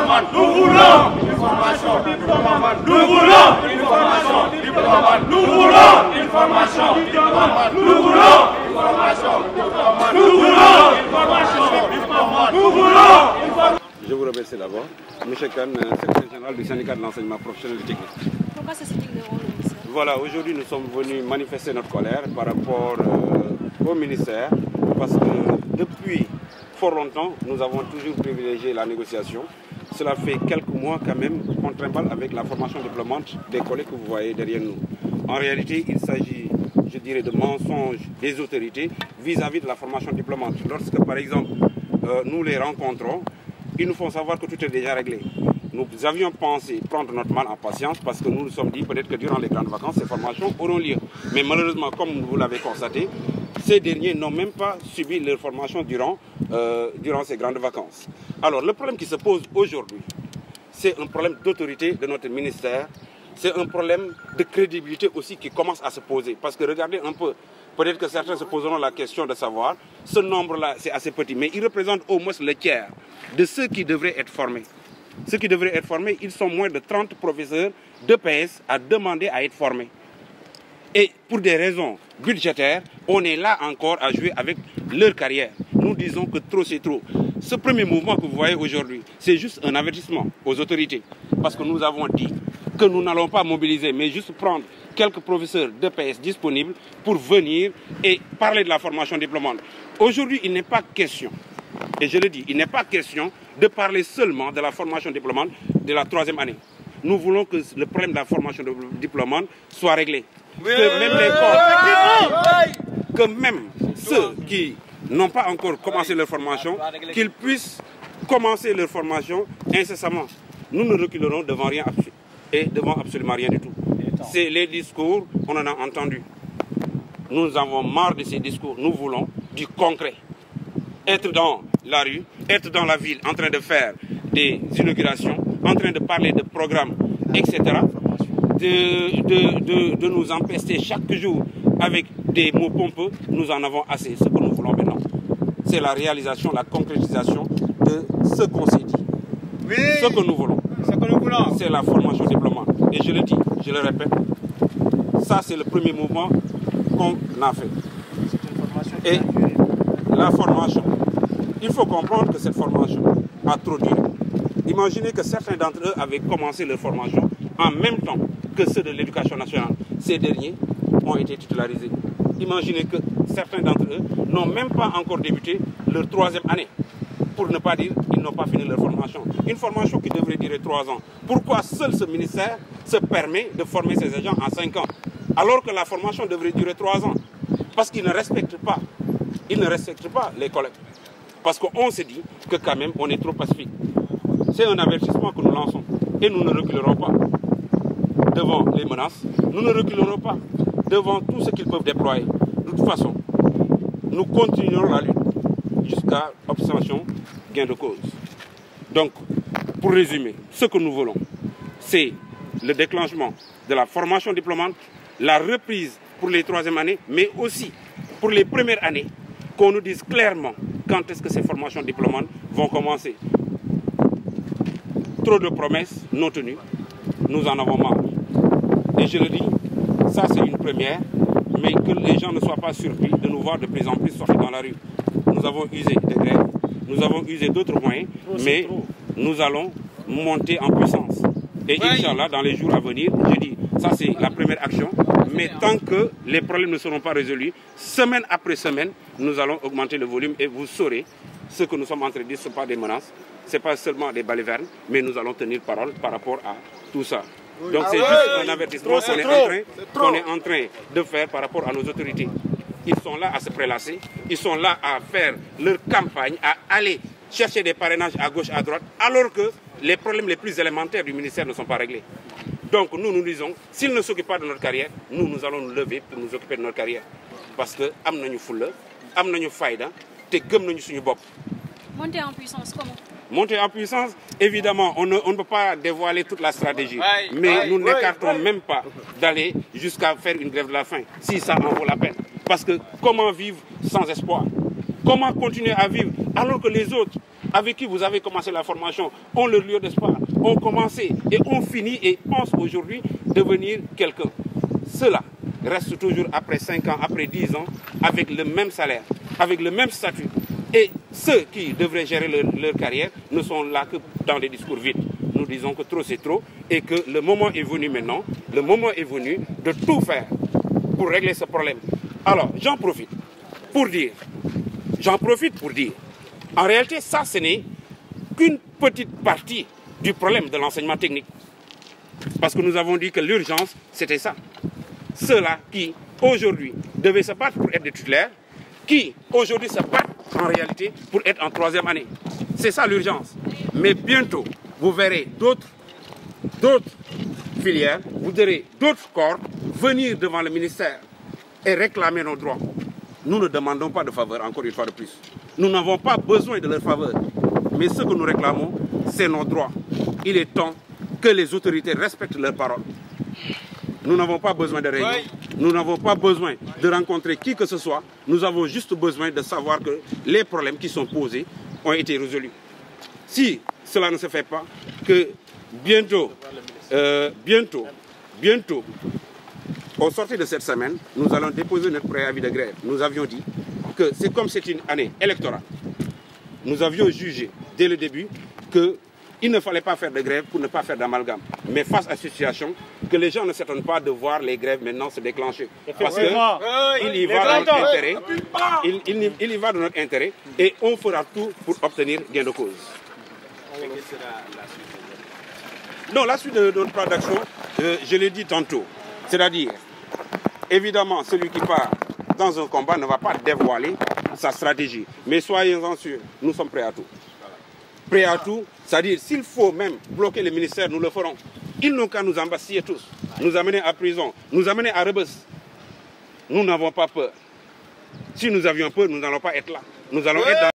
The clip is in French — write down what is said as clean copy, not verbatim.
diplomate. Nous voulons une formation diplomate. Nous voulons une formation diplomate. Nous voulons une formation diplomate. Nous voulons une formation diplomate. Nous voulons une formation diplomate. Nous voulons une formation. Je vous remercie d'abord. Monsieur Kane, secrétaire général du syndicat de l'enseignement professionnel et technique. Pourquoi ce sitting de rôle au ministère? Voilà, aujourd'hui nous sommes venus manifester notre colère par rapport au ministère parce que depuis fort longtemps, nous avons toujours privilégié la négociation. Cela fait quelques mois quand même qu'on trimballe avec la formation diplômante des collègues que vous voyez derrière nous. En réalité, il s'agit, je dirais, de mensonges des autorités vis-à-vis de la formation diplômante. Lorsque, par exemple, nous les rencontrons, ils nous font savoir que tout est déjà réglé. Nous avions pensé prendre notre mal en patience parce que nous nous sommes dit peut-être que durant les grandes vacances, ces formations auront lieu. Mais malheureusement, comme vous l'avez constaté, ces derniers n'ont même pas subi leur formation durant ces grandes vacances. Alors le problème qui se pose aujourd'hui, c'est un problème d'autorité de notre ministère. C'est un problème de crédibilité aussi qui commence à se poser. Parce que regardez un peu, peut-être que certains se poseront la question de savoir, ce nombre-là c'est assez petit, mais il représente au moins le tiers de ceux qui devraient être formés. Ceux qui devraient être formés, ils sont moins de 30 professeurs d'EPS à demander à être formés. Et pour des raisons budgétaires, on est là encore à jouer avec leur carrière. Nous disons que trop c'est trop. Ce premier mouvement que vous voyez aujourd'hui, c'est juste un avertissement aux autorités. Parce que nous avons dit que nous n'allons pas mobiliser, mais juste prendre quelques professeurs d'EPS disponibles pour venir et parler de la formation diplômante. Aujourd'hui, il n'est pas question, et je le dis, il n'est pas question de parler seulement de la formation diplômante de la 3e année. Nous voulons que le problème de la formation diplômante soit réglé. Que même ceux qui n'ont pas encore commencé leur formation, qu'ils puissent commencer leur formation incessamment. Nous ne reculerons devant rien et devant absolument rien du tout. C'est les discours, on en a entendu. Nous avons marre de ces discours. Nous voulons du concret. Être dans la rue, être dans la ville en train de faire des inaugurations, en train de parler de programmes, etc. De nous empester chaque jour avec des mots pompeux, nous en avons assez. Ce que nous voulons maintenant, c'est la réalisation, la concrétisation de ce qu'on s'est dit. Oui. Ce que nous voulons, c'est la formation diplômante. Et je le dis, je le répète, ça c'est le premier mouvement qu'on a fait. Et la formation, il faut comprendre que cette formation a trop duré. Imaginez que certains d'entre eux avaient commencé leur formation en même temps que ceux de l'éducation nationale. Ces derniers ont été titularisés. Imaginez que certains d'entre eux n'ont même pas encore débuté leur 3e année. Pour ne pas dire qu'ils n'ont pas fini leur formation. Une formation qui devrait durer 3 ans. Pourquoi seul ce ministère se permet de former ses agents en 5 ans alors que la formation devrait durer 3 ans? Parce qu'ils ne respectent pas. Ils ne respectent pas les collègues. Parce qu'on se dit que quand même on est trop pacifique. C'est un avertissement que nous lançons. Et nous ne reculerons pas devant les menaces. Nous ne reculerons pas devant tout ce qu'ils peuvent déployer. De toute façon, nous continuerons la lutte jusqu'à obtention, gain de cause. Donc, pour résumer, ce que nous voulons, c'est le déclenchement de la formation diplômante, la reprise pour les 3e années, mais aussi pour les premières années, qu'on nous dise clairement quand est-ce que ces formations diplômantes vont commencer. Trop de promesses non tenues, nous en avons marre. Et je le dis, ça c'est une première, mais que les gens ne soient pas surpris de nous voir de plus en plus sortir dans la rue. Nous avons usé des grèves, nous avons usé d'autres moyens, mais nous allons monter en puissance. Et Inch'Allah, dans les jours à venir, je dis, ça c'est la première action, mais tant que les problèmes ne seront pas résolus, semaine après semaine, nous allons augmenter le volume et vous saurez ce que nous sommes en train de dire, ce ne sont pas des menaces, ce n'est pas seulement des balivernes, mais nous allons tenir parole par rapport à tout ça. Donc c'est juste un avertissement qu'on est en train de faire par rapport à nos autorités. Ils sont là à se prélasser, ils sont là à faire leur campagne, à aller chercher des parrainages à gauche, à droite, alors que les problèmes les plus élémentaires du ministère ne sont pas réglés. Donc nous nous disons, s'ils ne s'occupent pas de notre carrière, nous allons nous lever pour nous occuper de notre carrière. Parce que am nañu fulla, am nañu fayda, te gëm nañu suñu bopp. Monter en puissance, comment? Monter en puissance, évidemment, on ne peut pas dévoiler toute la stratégie. Mais nous n'écartons même pas d'aller jusqu'à faire une grève de la faim, si ça en vaut la peine. Parce que comment vivre sans espoir? Comment continuer à vivre alors que les autres avec qui vous avez commencé la formation ont leur lieu d'espoir, ont commencé et ont fini et pensent aujourd'hui devenir quelqu'un. Ceux-là restent toujours après 5 ans, après 10 ans, avec le même salaire, avec le même statut. Et ceux qui devraient gérer leur carrière ne sont là que dans des discours vides. Nous disons que trop c'est trop et que le moment est venu maintenant, le moment est venu de tout faire pour régler ce problème. Alors, j'en profite pour dire, en réalité, ça, ce n'est qu'une petite partie du problème de l'enseignement technique. Parce que nous avons dit que l'urgence, c'était ça. Ceux-là qui, aujourd'hui, devaient se battre pour être des titulaires, qui, aujourd'hui, se battent en réalité pour être en 3e année. C'est ça l'urgence. Mais bientôt, vous verrez d'autres filières, vous verrez d'autres corps venir devant le ministère et réclamer nos droits. Nous ne demandons pas de faveur, encore une fois de plus. Nous n'avons pas besoin de leur faveur. Mais ce que nous réclamons, c'est nos droits. Il est temps que les autorités respectent leurs paroles. Nous n'avons pas besoin de réunion. Nous n'avons pas besoin de rencontrer qui que ce soit. Nous avons juste besoin de savoir que les problèmes qui sont posés ont été résolus. Si cela ne se fait pas, que bientôt, au sortir de cette semaine, nous allons déposer notre préavis de grève. Nous avions dit que c'est comme c'est une année électorale. Nous avions jugé dès le début qu'il ne fallait pas faire de grève pour ne pas faire d'amalgame. Mais face à cette situation, que les gens ne s'attendent pas de voir les grèves maintenant se déclencher. Parce qu'il y va de notre intérêt. Il y va de notre intérêt et on fera tout pour obtenir gain de cause. Non, la suite de notre plan d'action, je l'ai dit tantôt. C'est-à-dire, évidemment, celui qui part dans un combat ne va pas dévoiler sa stratégie. Mais soyez-en sûrs, nous sommes prêts à tout. Prêts à tout, c'est-à-dire, s'il faut même bloquer le ministère, nous le ferons. Ils n'ont qu'à nous embastiller tous, nous amener à prison, nous amener à Rebeuss. Nous n'avons pas peur. Si nous avions peur, nous n'allons pas être là. Nous allons être dans